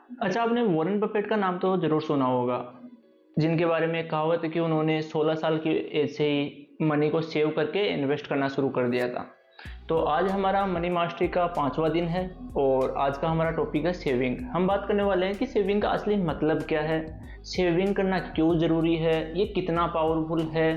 अच्छा, आपने Warren Buffett का नाम तो ज़रूर सुना होगा, जिनके बारे में एक कहावत है कि उन्होंने 16 साल की एज से ही मनी को सेव करके इन्वेस्ट करना शुरू कर दिया था। तो आज हमारा मनी मास्टरी का 5वां दिन है और आज का हमारा टॉपिक है सेविंग। हम बात करने वाले हैं कि सेविंग का असली मतलब क्या है, सेविंग करना क्यों ज़रूरी है, ये कितना पावरफुल है,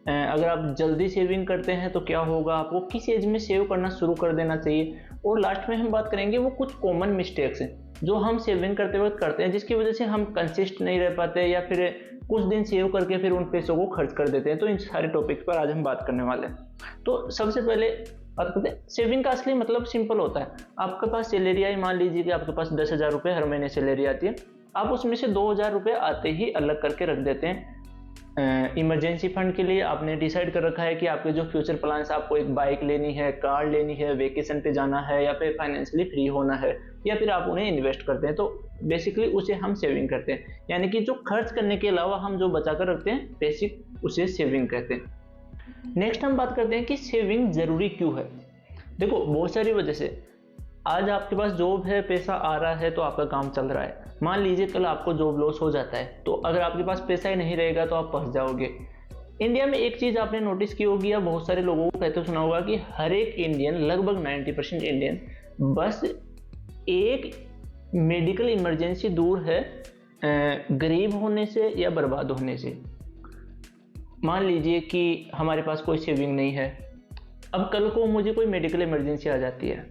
अगर आप जल्दी सेविंग करते हैं तो क्या होगा, आपको किस एज में सेव करना शुरू कर देना चाहिए, और लास्ट में हम बात करेंगे वो कुछ कॉमन मिस्टेक्स हैं जो हम सेविंग करते वक्त करते हैं जिसकी वजह से हम कंसिस्ट नहीं रह पाते या फिर कुछ दिन सेव करके फिर उन पैसों को खर्च कर देते हैं। तो इन सारे टॉपिक्स पर आज हम बात करने वाले हैं। तो सबसे पहले बात करते हैं, सेविंग का असली मतलब सिंपल होता है। आपके पास सैलरी आई, मान लीजिए कि आपके पास 10,000 रुपये हर महीने सैलरी आती है, आप उसमें से 2,000 रुपये आते ही अलग करके रख देते हैं इमरजेंसी फंड के लिए। आपने डिसाइड कर रखा है कि आपके जो फ्यूचर प्लान्स, आपको एक बाइक लेनी है, कार लेनी है, वेकेशन पे जाना है, या फिर फाइनेंशियली फ्री होना है, या फिर आप उन्हें इन्वेस्ट करते हैं, तो बेसिकली उसे हम सेविंग करते हैं। यानी कि जो खर्च करने के अलावा हम जो बचा कर रखते हैं, बेसिक उसे सेविंग कहते हैं। नेक्स्ट हम बात करते हैं कि सेविंग जरूरी क्यों है। देखो, बहुत सारी वजह से। आज आपके पास जॉब है, पैसा आ रहा है तो आपका काम चल रहा है। मान लीजिए कल आपको जॉब लॉस हो जाता है, तो अगर आपके पास पैसा ही नहीं रहेगा तो आप फंस जाओगे। इंडिया में एक चीज़ आपने नोटिस की होगी या बहुत सारे लोगों को कहते सुना होगा कि हर एक इंडियन, लगभग 90% इंडियन बस एक मेडिकल इमरजेंसी दूर है गरीब होने से या बर्बाद होने से। मान लीजिए कि हमारे पास कोई सेविंग नहीं है, अब कल को मुझे कोई मेडिकल इमरजेंसी आ जाती है,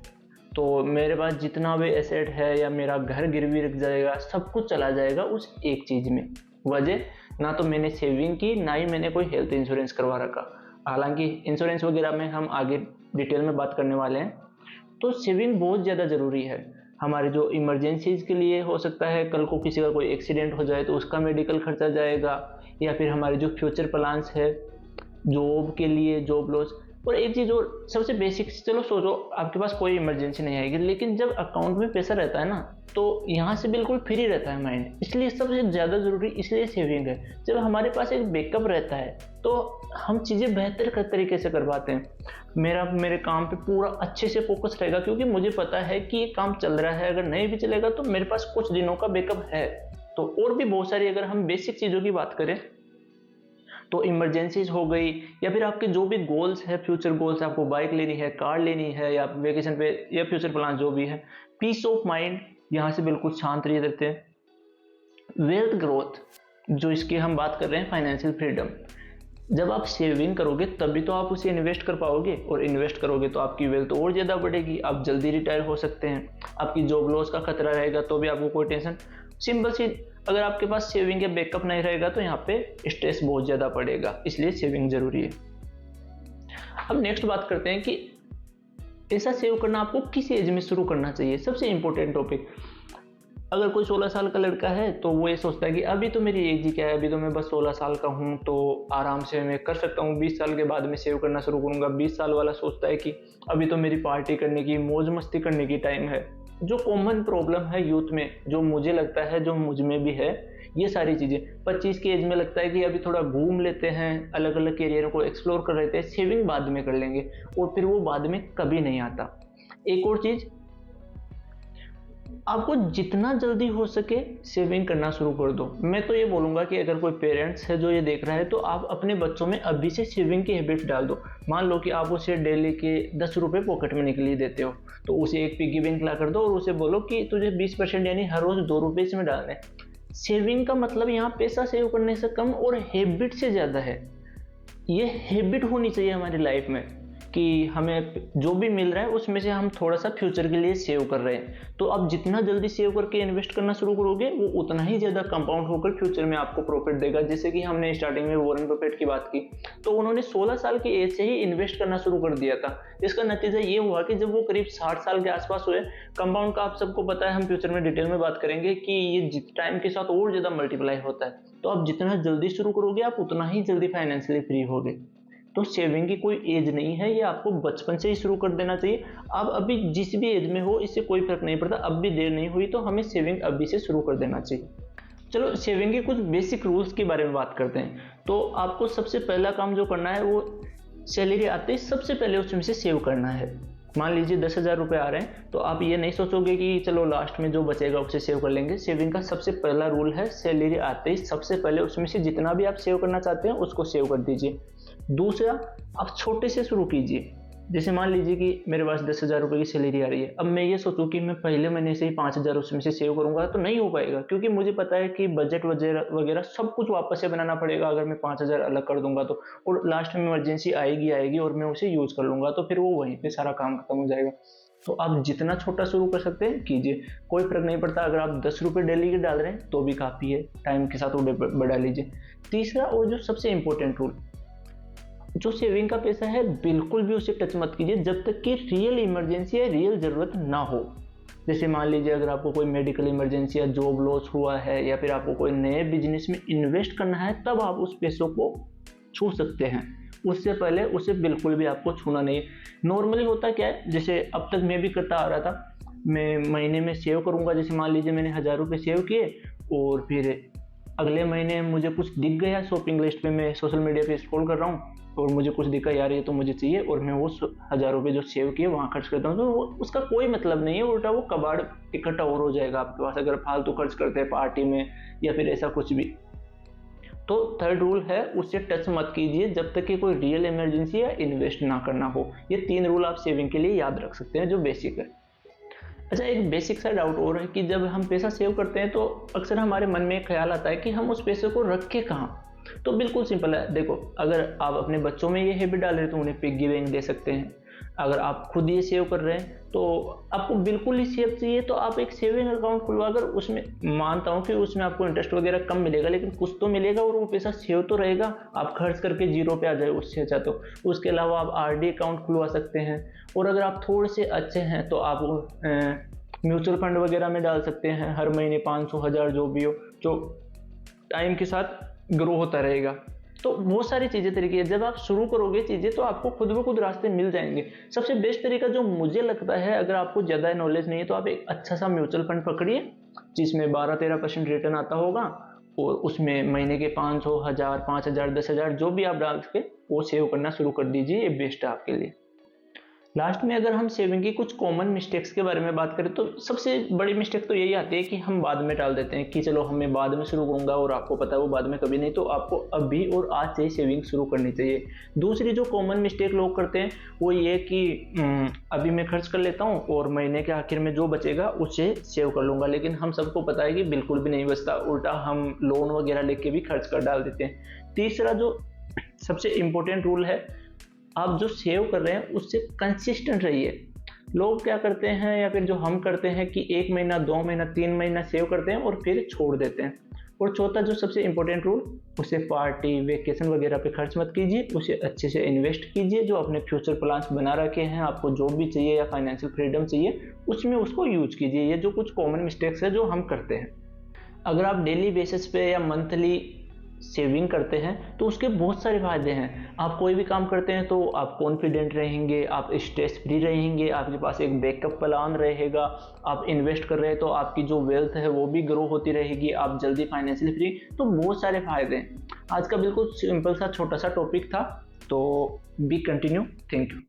तो मेरे पास जितना भी एसेट है या मेरा घर गिरवी रख जाएगा, सब कुछ चला जाएगा उस एक चीज़ में। वजह, ना तो मैंने सेविंग की, ना ही मैंने कोई हेल्थ इंश्योरेंस करवा रखा। हालांकि इंश्योरेंस वगैरह में हम आगे डिटेल में बात करने वाले हैं। तो सेविंग बहुत ज़्यादा ज़रूरी है हमारे जो इमरजेंसीज के लिए। हो सकता है कल को किसी का कोई एक्सीडेंट हो जाए तो उसका मेडिकल खर्चा जाएगा, या फिर हमारे जो फ्यूचर प्लान्स है, जॉब के लिए, जॉब लॉस। और एक चीज़ और सबसे बेसिक, चलो सोचो आपके पास कोई इमरजेंसी नहीं आएगी, लेकिन जब अकाउंट में पैसा रहता है ना, तो यहाँ से बिल्कुल फ्री रहता है माइंड। इसलिए सबसे ज़्यादा ज़रूरी इसलिए सेविंग है। जब हमारे पास एक बैकअप रहता है तो हम चीज़ें बेहतर तरीके से कर पाते हैं। मेरे काम पे पूरा अच्छे से फोकस रहेगा, क्योंकि मुझे पता है कि ये काम चल रहा है। अगर नहीं भी चलेगा तो मेरे पास कुछ दिनों का बैकअप है। तो और भी बहुत सारी, अगर हम बेसिक चीज़ों की बात करें तो इमरजेंसीज हो गई, या फिर आपके जो भी गोल्स है, फ्यूचर गोल्स, आपको बाइक लेनी है, कार लेनी है, या वेकेशन पे, या फ्यूचर प्लान जो भी है, पीस ऑफ माइंड यहाँ से बिल्कुल शांत रह रहते हैं। वेल्थ ग्रोथ, जो इसकी हम बात कर रहे हैं, फाइनेंशियल फ्रीडम। जब आप सेविंग करोगे तभी तो आप उसे इन्वेस्ट कर पाओगे, और इन्वेस्ट करोगे तो आपकी वेल्थ और ज़्यादा बढ़ेगी, आप जल्दी रिटायर हो सकते हैं। आपकी जॉब लॉस का खतरा रहेगा तो भी आपको कोई टेंशन। सिंपल सी, अगर आपके पास सेविंग या बैकअप नहीं रहेगा तो यहाँ पे स्ट्रेस बहुत ज़्यादा पड़ेगा, इसलिए सेविंग ज़रूरी है। अब नेक्स्ट बात करते हैं कि पैसा सेव करना आपको किस एज में शुरू करना चाहिए। सबसे इंपॉर्टेंट टॉपिक, अगर कोई 16 साल का लड़का है तो वो ये सोचता है कि अभी तो मेरी एज ही क्या है, अभी तो मैं बस 16 साल का हूँ, तो आराम से मैं कर सकता हूँ, 20 साल के बाद में सेव करना शुरू करूँगा। 20 साल वाला सोचता है कि अभी तो मेरी पार्टी करने की, मौज मस्ती करने की टाइम है। जो कॉमन प्रॉब्लम है यूथ में, जो मुझे लगता है, जो मुझ में भी है, ये सारी चीज़ें 25 की एज में लगता है कि अभी थोड़ा घूम लेते हैं, अलग अलग कैरियर को एक्सप्लोर कर लेते हैं, सेविंग बाद में कर लेंगे, और फिर वो बाद में कभी नहीं आता। एक और चीज़, आपको जितना जल्दी हो सके सेविंग करना शुरू कर दो। मैं तो ये बोलूँगा कि अगर कोई पेरेंट्स है जो ये देख रहा है, तो आप अपने बच्चों में अभी से सेविंग की हैबिट डाल दो। मान लो कि आप उसे डेली के 10 रुपये पॉकेट मनी के लिए देते हो, तो उसे एक पिगी बैंक ला कर दो और उसे बोलो कि तुझे 20% यानी हर रोज़ 2 रुपये इसमें डालने। सेविंग का मतलब यहाँ पैसा सेव करने से कम और हैबिट से ज़्यादा है। ये हैबिट होनी चाहिए हमारी लाइफ में कि हमें जो भी मिल रहा है उसमें से हम थोड़ा सा फ्यूचर के लिए सेव कर रहे हैं। तो आप जितना जल्दी सेव करके इन्वेस्ट करना शुरू करोगे, वो उतना ही ज़्यादा कंपाउंड होकर फ्यूचर में आपको प्रॉफिट देगा। जैसे कि हमने स्टार्टिंग में वॉरेन बफेट की बात की, तो उन्होंने 16 साल की एज से ही इन्वेस्ट करना शुरू कर दिया था। इसका नतीजा ये हुआ कि जब वो करीब 60 साल के आसपास हुए, कंपाउंड का आप सबको पता है, हम फ्यूचर में डिटेल में बात करेंगे कि ये टाइम के साथ और ज़्यादा मल्टीप्लाई होता है। तो आप जितना जल्दी शुरू करोगे, आप उतना ही जल्दी फाइनेंशियली फ्री होगे। तो सेविंग की कोई एज नहीं है, ये आपको बचपन से ही शुरू कर देना चाहिए। आप अभी जिस भी एज में हो, इससे कोई फर्क नहीं पड़ता। अब भी देर नहीं हुई तो हमें सेविंग अभी से शुरू कर देना चाहिए। चलो, सेविंग के कुछ बेसिक रूल्स के बारे में बात करते हैं। तो आपको सबसे पहला काम जो करना है, वो सैलरी आते ही सबसे पहले उसमें से सेव करना है। मान लीजिए 10,000 रुपये आ रहे हैं, तो आप ये नहीं सोचोगे कि चलो लास्ट में जो बचेगा उसे सेव कर लेंगे। सेविंग का सबसे पहला रूल है, सैलरी आते ही सबसे पहले उसमें से जितना भी आप सेव करना चाहते हैं उसको सेव कर दीजिए। दूसरा, आप छोटे से शुरू कीजिए। जैसे मान लीजिए कि मेरे पास 10,000 रुपये की सैलरी आ रही है, अब मैं ये सोचूं कि मैं पहले महीने से ही 5,000 उसमें से सेव करूंगा, तो नहीं हो पाएगा, क्योंकि मुझे पता है कि बजट वगैरह वगैरह सब कुछ वापस से बनाना पड़ेगा अगर मैं 5,000 अलग कर दूंगा तो। और लास्ट में इमरजेंसी आएगी और मैं उसे यूज कर लूंगा, तो फिर वो वहीं पे सारा काम खत्म हो जाएगा। तो आप जितना छोटा शुरू कर सकते हैं कीजिए, कोई फर्क नहीं पड़ता। अगर आप 10 रुपये डेली के डाल रहे हैं तो भी काफ़ी है, टाइम के साथ वो बढ़ा लीजिए। तीसरा और जो सबसे इम्पोर्टेंट रूल, जो सेविंग का पैसा है बिल्कुल भी उसे टच मत कीजिए जब तक कि रियल इमरजेंसी या रियल ज़रूरत ना हो। जैसे मान लीजिए अगर आपको कोई मेडिकल इमरजेंसी या जॉब लॉस हुआ है, या फिर आपको कोई नए बिजनेस में इन्वेस्ट करना है, तब आप उस पैसों को छू सकते हैं। उससे पहले उसे बिल्कुल भी आपको छूना नहीं। नॉर्मली होता क्या है, जैसे अब तक मैं भी करता आ रहा था, मैं महीने में सेव करूंगा। जैसे मान लीजिए मैंने 1,000 रुपये सेव किए और फिर अगले महीने मुझे कुछ दिख गया शॉपिंग लिस्ट पे, मैं सोशल मीडिया पे स्क्रॉल कर रहा हूँ और मुझे कुछ दिखा, यार ये तो मुझे चाहिए, और मैं वो 1,000 रुपये जो सेव किए वहाँ खर्च करता हूँ। तो उसका कोई मतलब नहीं है, उल्टा वो कबाड़ इकट्ठा और हो जाएगा आपके पास अगर फालतू खर्च करते हैं पार्टी में या फिर ऐसा कुछ भी। तो थर्ड रूल है, उससे टच मत कीजिए जब तक कि कोई रियल इमरजेंसी या इन्वेस्ट ना करना हो। ये 3 रूल आप सेविंग के लिए याद रख सकते हैं जो बेसिक है। अच्छा, एक बेसिक सा डाउट और है कि जब हम पैसा सेव करते हैं तो अक्सर हमारे मन में एक ख्याल आता है कि हम उस पैसे को रखें कहाँ। तो बिल्कुल सिंपल है, देखो अगर आप अपने बच्चों में ये हैबिट डाल रहे हैं तो उन्हें पिग्गी बैंक दे सकते हैं। अगर आप खुद ये सेव कर रहे हैं तो आपको बिल्कुल ही सेव चाहिए तो आप एक सेविंग अकाउंट खुलवाकर उसमें, मानता हूँ कि उसमें आपको इंटरेस्ट वगैरह कम मिलेगा, लेकिन कुछ तो मिलेगा और वो पैसा सेव तो रहेगा। आप खर्च करके जीरो पे आ जाए उससे अच्छा। तो उसके अलावा आप आरडी अकाउंट खुलवा सकते हैं, और अगर आप थोड़े से अच्छे हैं तो आप म्यूचुअल फंड वगैरह में डाल सकते हैं। हर महीने 500, 1000 जो भी हो, जो टाइम के साथ ग्रो होता रहेगा। तो बहुत सारी चीज़ें तरीके हैं, जब आप शुरू करोगे चीज़ें तो आपको खुद ब खुद रास्ते मिल जाएंगे। सबसे बेस्ट तरीका जो मुझे लगता है, अगर आपको ज़्यादा नॉलेज नहीं है तो आप एक अच्छा सा म्यूचुअल फंड पकड़िए जिसमें 12-13% रिटर्न आता होगा, और उसमें महीने के 500, 1000, 5000, 10,000 जो भी आप डाल सके वो सेव करना शुरू कर दीजिए। ये बेस्ट है आपके लिए। लास्ट में अगर हम सेविंग की कुछ कॉमन मिस्टेक्स के बारे में बात करें तो सबसे बड़ी मिस्टेक तो यही आती है कि हम बाद में टाल देते हैं कि चलो हमें बाद में शुरू करूंगा, और आपको पता है वो बाद में कभी नहीं। तो आपको अभी और आज से ही सेविंग शुरू करनी चाहिए। दूसरी जो कॉमन मिस्टेक लोग करते हैं वो ये कि अभी मैं खर्च कर लेता हूँ और महीने के आखिर में जो बचेगा उसे सेव कर लूँगा, लेकिन हम सबको पता है कि बिल्कुल भी नहीं बचता, उल्टा हम लोन वगैरह लेके भी खर्च कर डाल देते हैं। तीसरा जो सबसे इम्पोर्टेंट रूल है, आप जो सेव कर रहे हैं उससे कंसिस्टेंट रहिए। लोग क्या करते हैं, या फिर जो हम करते हैं कि 1 महीना, 2 महीना, 3 महीना सेव करते हैं और फिर छोड़ देते हैं। और चौथा जो सबसे इम्पोर्टेंट रूल, उसे पार्टी, वेकेशन वगैरह पे खर्च मत कीजिए, उसे अच्छे से इन्वेस्ट कीजिए। जो अपने फ्यूचर प्लान्स बना रखे हैं, आपको जॉब भी चाहिए या फाइनेंशियल फ्रीडम चाहिए, उसमें उसको यूज कीजिए। ये जो कुछ कॉमन मिस्टेक्स है जो हम करते हैं, अगर आप डेली बेसिस पे या मंथली सेविंग करते हैं तो उसके बहुत सारे फायदे हैं। आप कोई भी काम करते हैं तो आप कॉन्फिडेंट रहेंगे, आप स्ट्रेस फ्री रहेंगे, आपके पास एक बैकअप प्लान रहेगा। आप इन्वेस्ट कर रहे हैं तो आपकी जो वेल्थ है वो भी ग्रो होती रहेगी, आप जल्दी फाइनेंशियली फ्री। तो बहुत सारे फायदे हैं। आज का बिल्कुल सिंपल सा छोटा सा टॉपिक था, तो बी कंटिन्यू। Thank you.